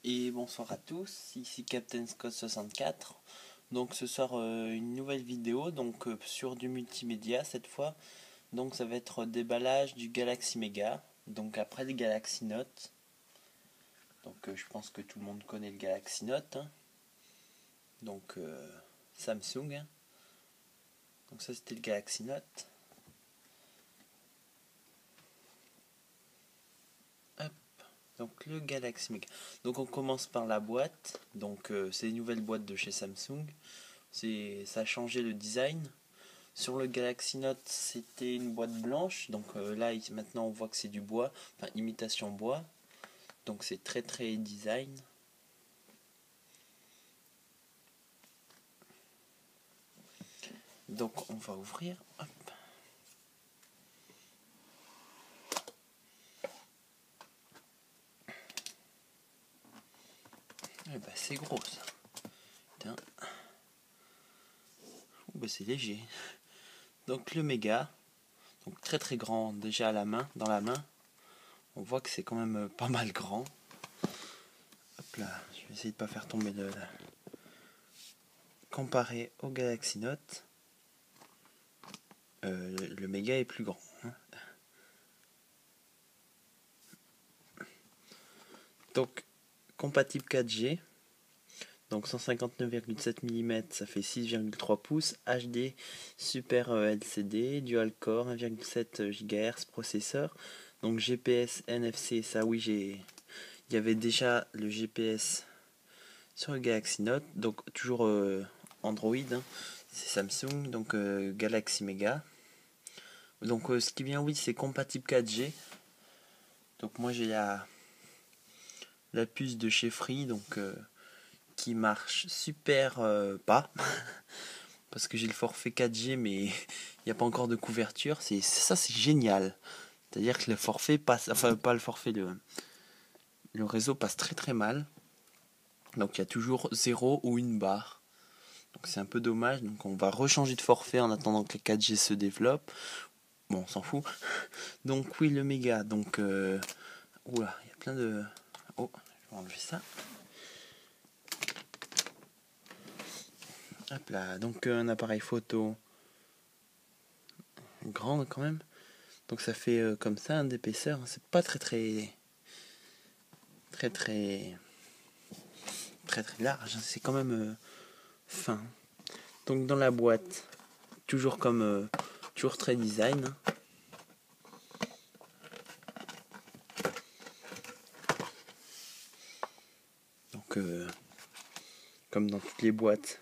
Et bonsoir à tous, ici Captain Scott 64. Donc ce soir une nouvelle vidéo sur du multimédia cette fois. Donc ça va être déballage du Galaxy Mega. Donc après le Galaxy Note. Donc je pense que tout le monde connaît le Galaxy Note. Hein. Donc Samsung. Hein. Donc ça c'était le Galaxy Note. Donc le Galaxy Mega. Donc on commence par la boîte. Donc c'est une nouvelle boîte de chez Samsung. Ça a changé le design. Sur le Galaxy Note, c'était une boîte blanche. Donc là maintenant on voit que c'est du bois, enfin imitation bois. Donc c'est très design. Donc on va ouvrir. Hop. Eh ben, c'est gros ça. Putain. Ben, c'est léger. Donc le méga, donc très grand déjà à la main, dans la main. On voit que c'est quand même pas mal grand. Hop là, je vais essayer de pas faire tomber comparé au Galaxy Note, le méga est plus grand. Hein. Donc compatible 4G. Donc 159,7 mm, ça fait 6,3 pouces, HD, Super LCD, Dual Core, 1,7 GHz processeur. Donc GPS, NFC, ça oui, il y avait déjà le GPS sur le Galaxy Note, donc toujours Android, hein. C'est Samsung, donc Galaxy Mega. Donc ce qui est bien, oui, c'est compatible 4G. Donc moi j'ai la puce de chez Free, donc qui marche super pas parce que j'ai le forfait 4G mais il n'y a pas encore de couverture. C'est génial, c'est à dire que le forfait passe, enfin pas le forfait, le réseau passe très mal, donc il y a toujours 0 ou une barre, donc c'est un peu dommage. Donc on va rechanger de forfait en attendant que le 4G se développe. Bon, on s'en fout. Donc oui, le méga, donc oula, il y a plein de... Oh, je vais enlever ça. Hop là, donc un appareil photo grand quand même. Donc ça fait comme ça, d'épaisseur. C'est pas très large. C'est quand même fin. Donc dans la boîte, toujours comme toujours très design. Donc comme dans toutes les boîtes.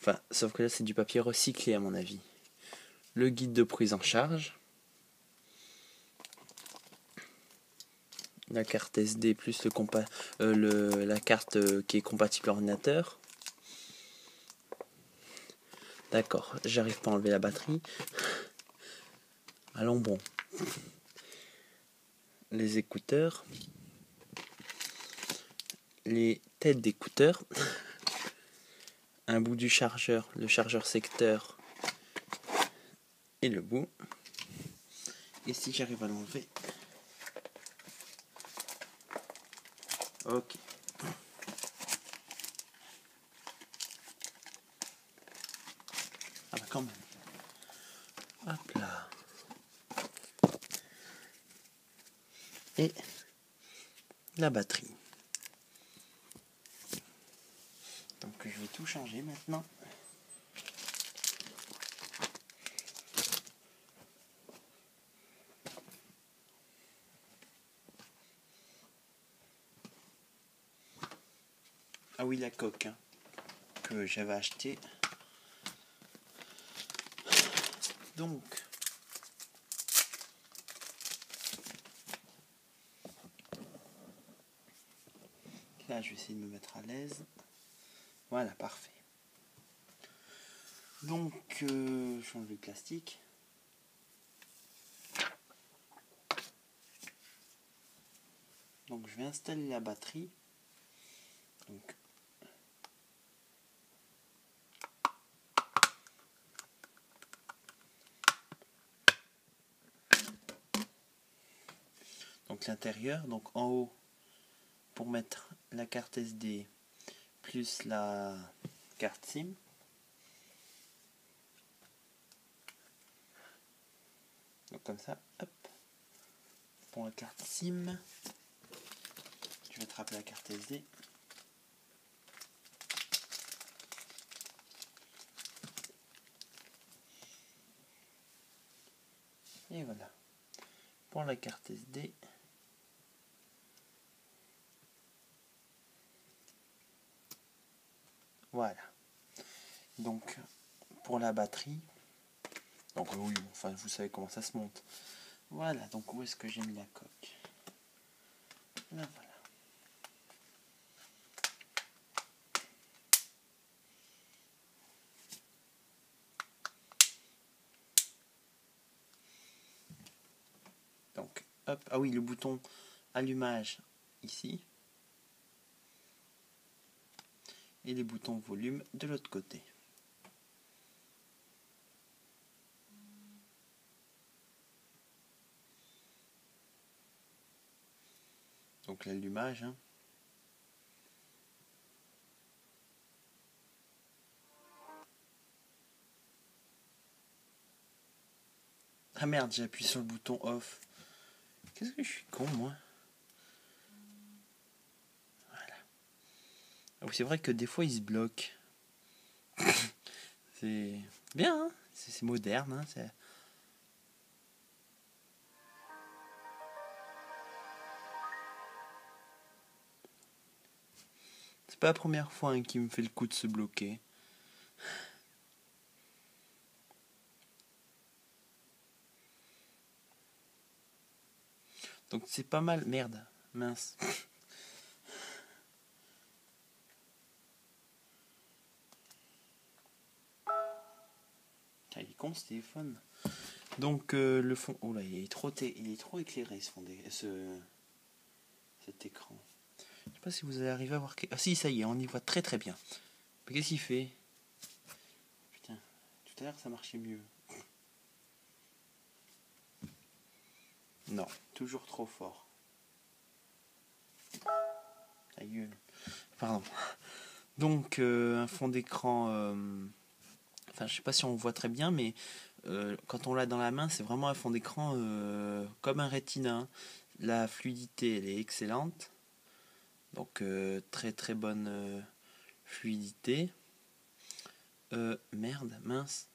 Enfin, sauf que là c'est du papier recyclé à mon avis. Le guide de prise en charge. La carte SD plus la carte qui est compatible ordinateur. D'accord, j'arrive pas à enlever la batterie. Allons bon. Les écouteurs. Les têtes d'écouteurs. Un bout du chargeur, le chargeur secteur et le bout. Et si j'arrive à l'enlever. Ok. Ah bah quand même. Hop là. Et la batterie. Donc je vais tout changer maintenant. Ah oui, la coque hein, que j'avais acheté. Donc là, je vais essayer de me mettre à l'aise. Voilà, parfait. Donc, je vais enlever le plastique. Donc, je vais installer la batterie. Donc l'intérieur, donc en haut, pour mettre la carte SD plus la carte SIM. Donc comme ça, hop. Pour la carte SIM, je vais attraper la carte SD. Et voilà. Pour la carte SD, voilà. Donc pour la batterie, donc oui, enfin vous savez comment ça se monte. Voilà, donc où est-ce que j'ai mis la coque? Là, voilà. Donc, hop, ah oui, le bouton allumage ici. Et les boutons volume de l'autre côté. Donc l'allumage. Hein. Ah merde, j'ai appuyé sur le bouton off. Qu'est-ce que je suis con, moi? Voilà. Ah oui, c'est vrai que des fois, il se bloque. C'est bien, hein, c'est moderne. Hein, c'est pas la première fois hein, qu'il me fait le coup de se bloquer. Donc c'est pas mal. Merde, mince. Il est con ce téléphone. Donc le fond. Oh là, il est trop éclairé cet écran. Je sais pas si vous allez arriver à voir. Ah si, ça y est, on y voit très très bien. Mais qu'est-ce qu'il fait? Putain, tout à l'heure ça marchait mieux. Non, toujours trop fort. Ta gueule. Pardon. Donc un fond d'écran. Enfin, je sais pas si on voit très bien, mais quand on l'a dans la main, c'est vraiment un fond d'écran comme un Retina. Hein. La fluidité, elle est excellente. Donc très très bonne fluidité. Merde, mince.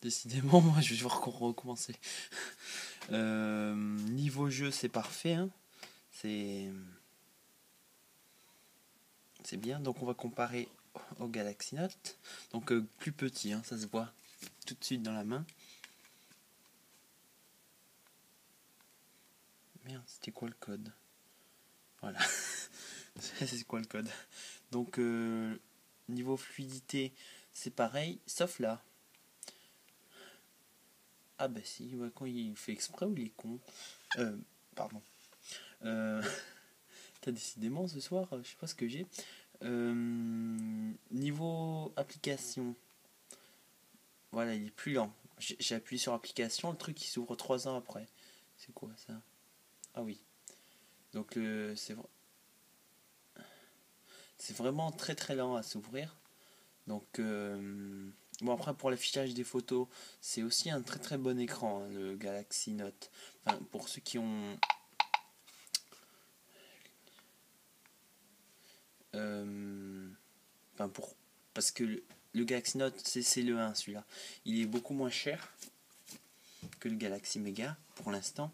Décidément, moi je vais devoir recommencer. Niveau jeu, c'est parfait. Hein. C'est bien. Donc on va comparer au Galaxy Note. Donc plus petit, hein, ça se voit tout de suite dans la main. Merde, c'était quoi le code? Voilà. C'est quoi le code? Donc niveau fluidité, c'est pareil, sauf là. Ah bah si, ouais, quand il fait exprès ou il est con. Pardon. T'as décidément ce soir, je sais pas ce que j'ai. Niveau application, voilà, il est plus lent. J'ai appuyé sur application, le truc il s'ouvre 3 ans après. C'est quoi ça? Ah oui. Donc c'est vraiment très très lent à s'ouvrir. Donc bon après pour l'affichage des photos, c'est aussi un très très bon écran, hein, le Galaxy Note. Enfin, pour ceux qui ont parce que le Galaxy Note c'est le 1 celui-là. Il est beaucoup moins cher que le Galaxy Mega pour l'instant.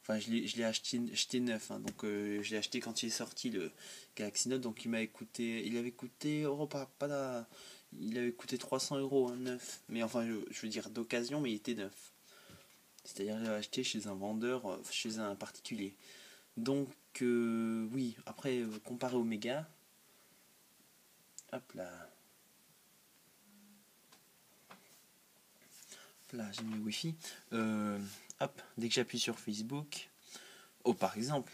Enfin, je l'ai acheté neuf, hein, donc je l'ai acheté quand il est sorti le Galaxy Note, donc il avait coûté, il avait coûté 300 € hein, neuf, mais enfin, je veux dire d'occasion, mais il était neuf. C'est-à-dire, je l'ai acheté chez un vendeur, chez un particulier. Donc, oui, après, comparé au Mega, hop là, j'ai mis le Wi-Fi. Hop, dès que j'appuie sur Facebook, oh, par exemple.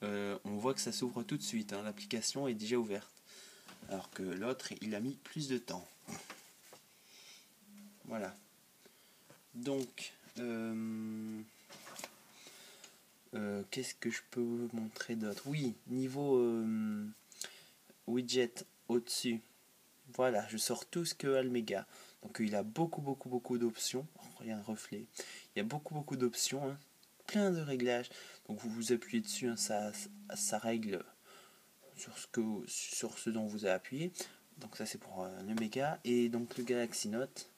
On voit que ça s'ouvre tout de suite, hein, l'application est déjà ouverte. Alors que l'autre, il a mis plus de temps. Voilà. Donc, Qu'est-ce que je peux vous montrer d'autre? Oui, niveau widget au-dessus. Voilà, je sors tout ce que a le Méga. Donc il a beaucoup d'options. Oh, regarde un reflet. Il y a beaucoup d'options. Hein. Plein de réglages. Donc vous appuyez dessus, hein, ça règle sur ce dont vous avez appuyé. Donc ça c'est pour le Méga. Et donc le Galaxy Note,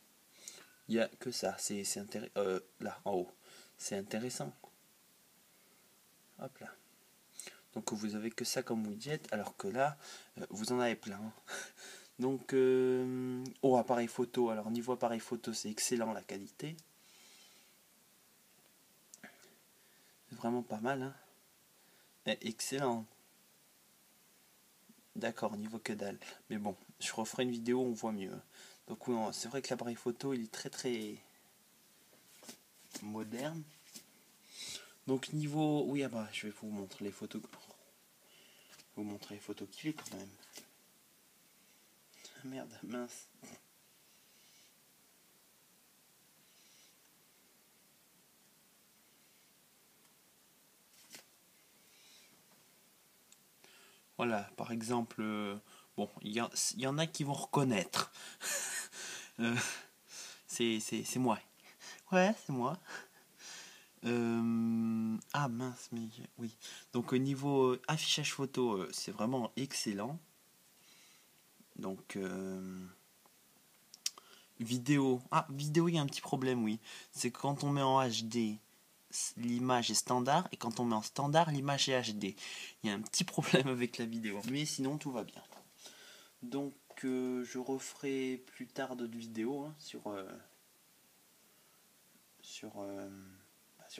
il n'y a que ça. C'est intéressant. Là, en haut. C'est intéressant. Hop là. Donc vous avez que ça comme widget, alors que là, vous en avez plein. Donc, appareil photo. Alors niveau appareil photo, c'est excellent la qualité. C'est vraiment pas mal. Hein. Excellent. D'accord, niveau que dalle. Mais bon, je referai une vidéo où on voit mieux. Donc oui, c'est vrai que l'appareil photo, il est très moderne. Donc niveau... Oui, ah bah, je vais vous montrer les photos. Vous montrer les photos qu'il est quand même. Ah, merde, mince. Voilà, par exemple, bon, il y en a qui vont reconnaître. Euh, c'est moi. Ouais, c'est moi. Ah mince, mais oui. Donc au niveau affichage photo, c'est vraiment excellent. Donc vidéo. Ah, vidéo, il y a un petit problème, oui. C'est que quand on met en HD, l'image est standard, et quand on met en standard, l'image est HD. Il y a un petit problème avec la vidéo, mais sinon tout va bien. Donc je referai plus tard d'autres vidéos hein, sur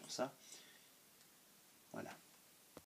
ça. Voilà.